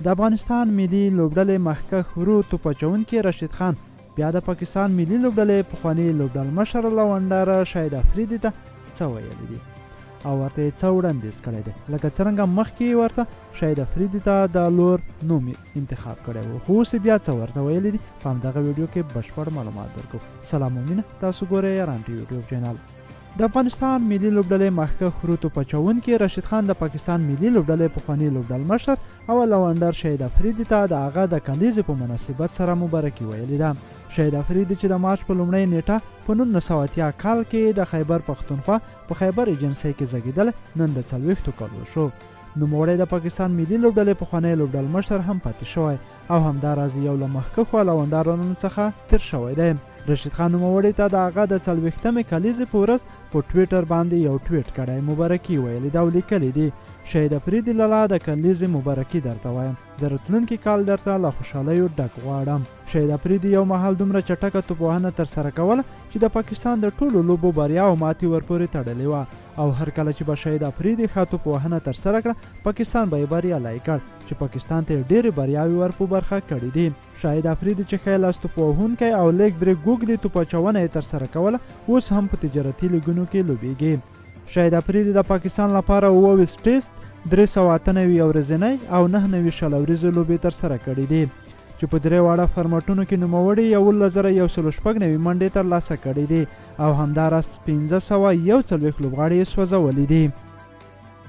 د افغانستان ملي لوبډلې مخکښ ورو توپ اچوونکی رشید خان بیا د پاکستان ملي لوبډلې پخواني لوبډل مشر لونډر شاهد افریدي ته څه ویلي دي او ورته یې څه وړاندیز کړی دی. لکه څرنګه مخکې ورته شاهد افریدي ته د لور نوم انتخاب کړی و، خو اوس بیا څه ورته ویلي دي په همدغه ویډیو کې بشپړ معلومات درکوو. سلام او مینه، تاسو ګورئ ایران ټي یوټیوب چینل. د افغانستان ملي لوبډلې مخکښ ورو توپ اچوونکي رشید خان د پاکستان ملي لوبډلې پخواني لوبډل مشر او لونډر شاهد افریدي ته د هغه د کلیزې په مناسبت سره مبارکي ویلې ده. شاهد افریدي چې د مارچ په لومړۍ نیټه په 1980 کال کې د خیبر پښتونخوا په خیبر ایجنسۍ کې زیږېدل، نن د 40 کالو شو. نوموړی د پاکستان ملي لوبډلې پخوانی لوبډل مشر هم پاتې شوی او همداراز یو له مخکښو لونډرانو څخه تېر شوی دی. رشید خان نوموړي ته د هغه د 40مې کلیزې په ورځ په ټویټر باندې یو ټویټ کړی، مبارکي ویلې ده او لیکلي دي: شاهد افریدي لالا د کلیزې مبارکي درته وایم، د راتلونکي کال درته له خوشحالیو ډک غواړم. شاهد افریدي یو مهال دومره چټکه توپوهنه ترسره کوله چې د پاکستان د ټولو لوبو بریا او ماتې ورپورې تړلې وه او هر کله چې به شاهد افریدي ښه توپوهنه ترسره کړه پاکستان به یې بریالی کړ چې پاکستان ته یې ډېرې بریاوې ور په برخه کړي دي. شاهد افریدي چې ښی لاس توپوهونکی او لیګ بریک ګوګلي توپ اچونه یې ترسره کوله، اوس هم په تجارتي لیګونو کې لوبیږي. شاهد افریدي د پاکستان لپاره 28 ټیسټ، 398 ورځنۍ او 9 شل ورځې لوبې ترسره کړي دي چې په 3 واړه فرمټونو کې نوموړي 11,196 منډې ترلاسه کړي دي او همداراز 541 لوبغاړي یې سوځولي دي.